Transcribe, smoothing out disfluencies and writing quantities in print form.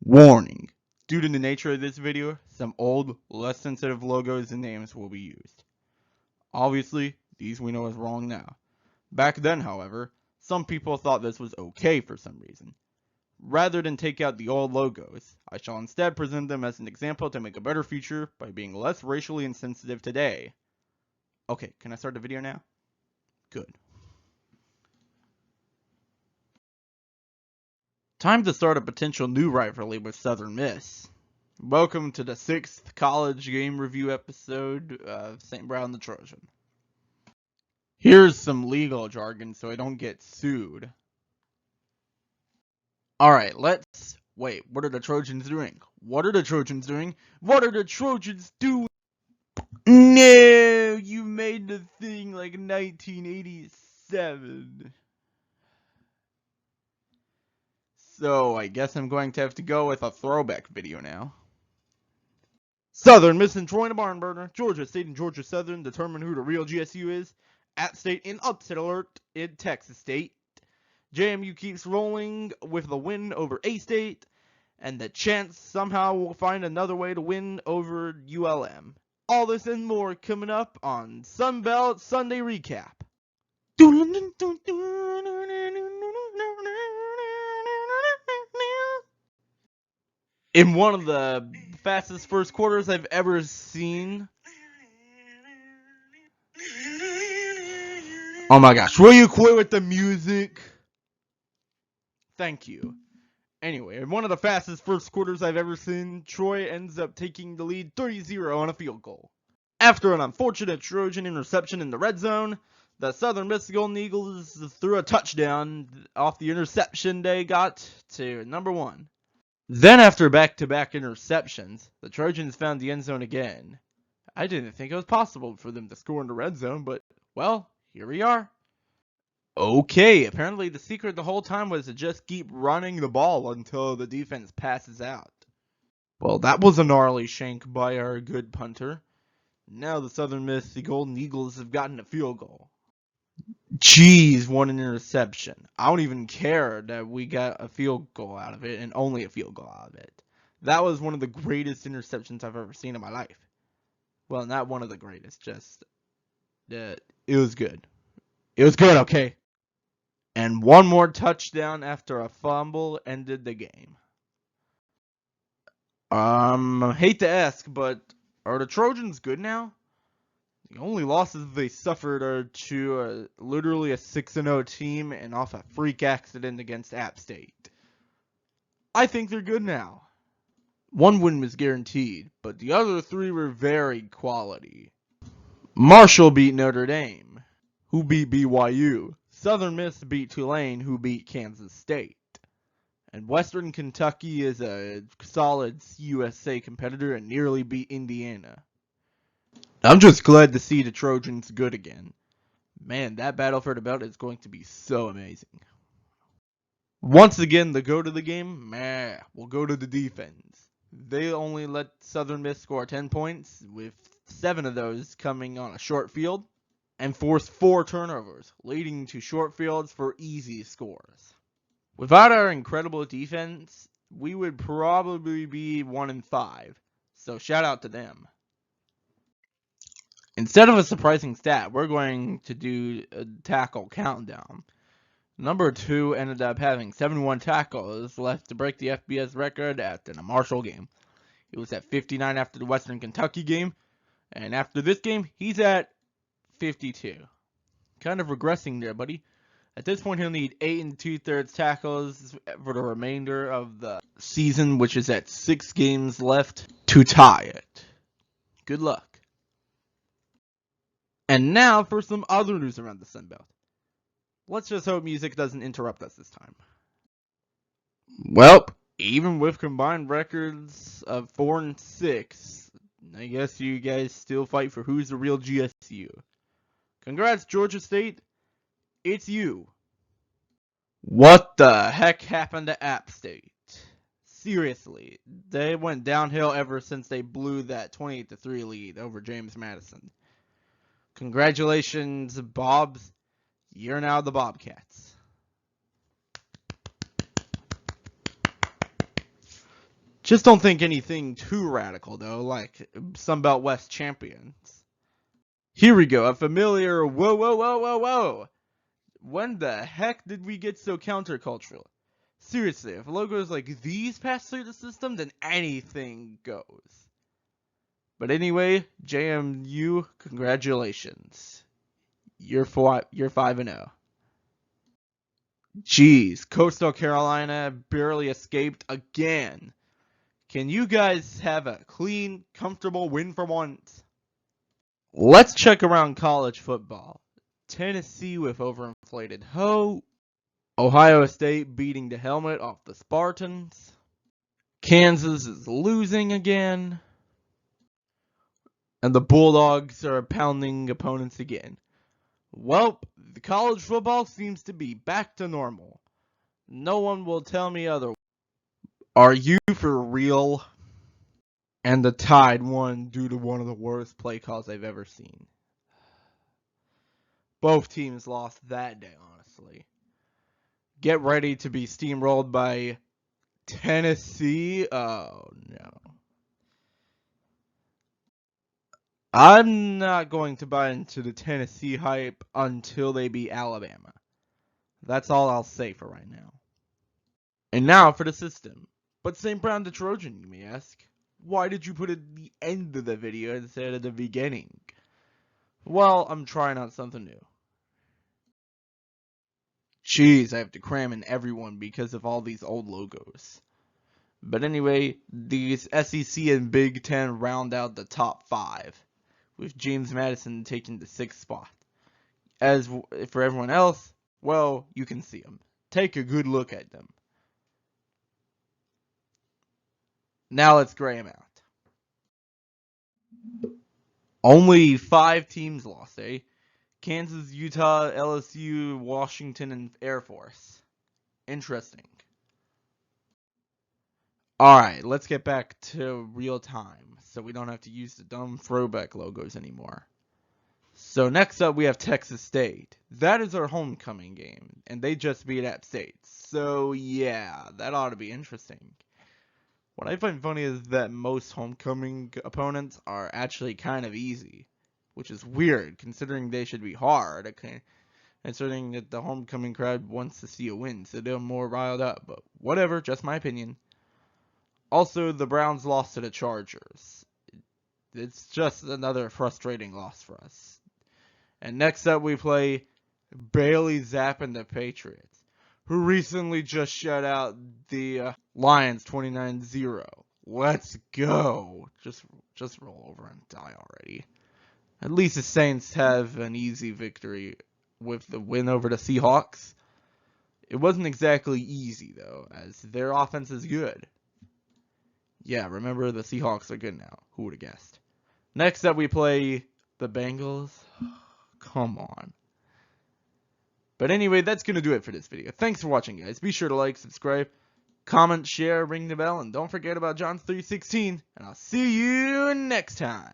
Warning: due to the nature of this video, some old, less sensitive logos and names will be used. Obviously, these we know is wrong now. Back then, however, some people thought this was okay for some reason. Rather than take out the old logos, I shall instead present them as an example to make a better future by being less racially insensitive today. Okay, can I start the video now? Good. Time to start a potential new rivalry with Southern Miss. Welcome to the 6th college game review episode of St. Brown the Trojan. Here's some legal jargon so I don't get sued. Alright, wait, what are the Trojans doing? What are the Trojans doing? What are the Trojans doing? No, you made the thing like 1987. So I guess I'm going to have to go with a throwback video now. Southern missing Troy in a barn burner. Georgia State and Georgia Southern determine who the real GSU is. App State in upset alert in Texas State. JMU keeps rolling with the win over A-State. And the Chance somehow will find another way to win over ULM. All this and more coming up on Sunbelt Sunday Recap. In one of the fastest first quarters I've ever seen. Oh my gosh, will you quit with the music? Thank you. Anyway, in one of the fastest first quarters I've ever seen, Troy ends up taking the lead 3-0 on a field goal. After an unfortunate Trojan interception in the red zone, the Southern Miss Golden Eagles threw a touchdown off the interception they got to number 1. Then after back-to-back interceptions, the Trojans found the end zone again. I didn't think it was possible for them to score in the red zone, but, well, here we are. Okay, apparently the secret the whole time was to just keep running the ball until the defense passes out. Well, that was a gnarly shank by our good punter. Now the Southern Miss, the Golden Eagles, have gotten a field goal. Jeez, what an interception. I don't even care that we got a field goal out of it, and only a field goal out of it. That was one of the greatest interceptions I've ever seen in my life. Well, not one of the greatest, just it was good. It was good, okay? And one more touchdown after a fumble ended the game. Hate to ask, but are the Trojans good now? The only losses they suffered are to literally a 6-0 team and off a freak accident against App State. I think they're good now. One win was guaranteed, but the other 3 were very quality. Marshall beat Notre Dame, who beat BYU. Southern Miss beat Tulane, who beat Kansas State. And Western Kentucky is a solid USA competitor and nearly beat Indiana. I'm just glad to see the Trojans good again. Man, that battle for the belt is going to be so amazing. Once again, the go to the game, will go to the defense. They only let Southern Miss score 10 points, with 7 of those coming on a short field, and forced 4 turnovers, leading to short fields for easy scores. Without our incredible defense, we would probably be 1-5, so shout out to them. Instead of a surprising stat, we're going to do a tackle countdown. Number 2 ended up having 71 tackles left to break the FBS record after the Marshall game. He was at 59 after the Western Kentucky game, and after this game, he's at 52. Kind of regressing there, buddy. At this point, he'll need 8 2/3 tackles for the remainder of the season, which is at 6 games left, to tie it. Good luck. And now for some other news around the Sunbelt. Let's just hope music doesn't interrupt us this time. Well, even with combined records of 4-6, I guess you guys still fight for who's the real GSU. Congrats, Georgia State. It's you. What the heck happened to App State? Seriously, they went downhill ever since they blew that 28-3 lead over James Madison. Congratulations, Bobs. You're now the Bobcats. Just don't think anything too radical, though, like Sunbelt West champions. Here we go, a familiar whoa, whoa, whoa, whoa, whoa. When the heck did we get so countercultural? Seriously, if logos like these pass through the system, then anything goes. But anyway, JMU, congratulations. You're 5-0. Jeez, Coastal Carolina barely escaped again. Can you guys have a clean, comfortable win for once? Let's check around college football. Tennessee with overinflated hope. Ohio State beating the helmet off the Spartans. Kansas is losing again. And the Bulldogs are pounding opponents again. Well, the college football seems to be back to normal. No one will tell me otherwise. Are you for real? And the Tide won due to one of the worst play calls I've ever seen. Both teams lost that day, honestly. Get ready to be steamrolled by Tennessee. Oh, no. I'm not going to buy into the Tennessee hype until they beat Alabama. That's all I'll say for right now. And now for the system. But St. Brown the Trojan, you may ask. Why did you put it at the end of the video instead of the beginning? Well, I'm trying out something new. Jeez, I have to cram in everyone because of all these old logos. But anyway, these SEC and Big Ten round out the top 5, with James Madison taking the 6th spot. As for everyone else, well, you can see them. Take a good look at them. Now let's gray them out. Only 5 teams lost, eh? Kansas, Utah, LSU, Washington, and Air Force. Interesting. Alright, let's get back to real time, so we don't have to use the dumb throwback logos anymore. So next up we have Texas State. That is our homecoming game, and they just beat App State. So yeah, that ought to be interesting. What I find funny is that most homecoming opponents are actually kind of easy, which is weird considering they should be hard. Okay, considering that the homecoming crowd wants to see a win, so they're more riled up. But whatever, just my opinion. Also, the Browns lost to the Chargers. It's just another frustrating loss for us. And next up, we play Bailey Zapp and the Patriots, who recently just shut out the Lions 29-0. Let's go. Just roll over and die already. At least the Saints have an easy victory with the win over the Seahawks. It wasn't exactly easy, though, as their offense is good. Yeah, remember the Seahawks are good now. Who would have guessed? Next up, we play the Bengals. Come on. But anyway, that's going to do it for this video. Thanks for watching, guys. Be sure to like, subscribe, comment, share, ring the bell, and don't forget about John 3:16. And I'll see you next time.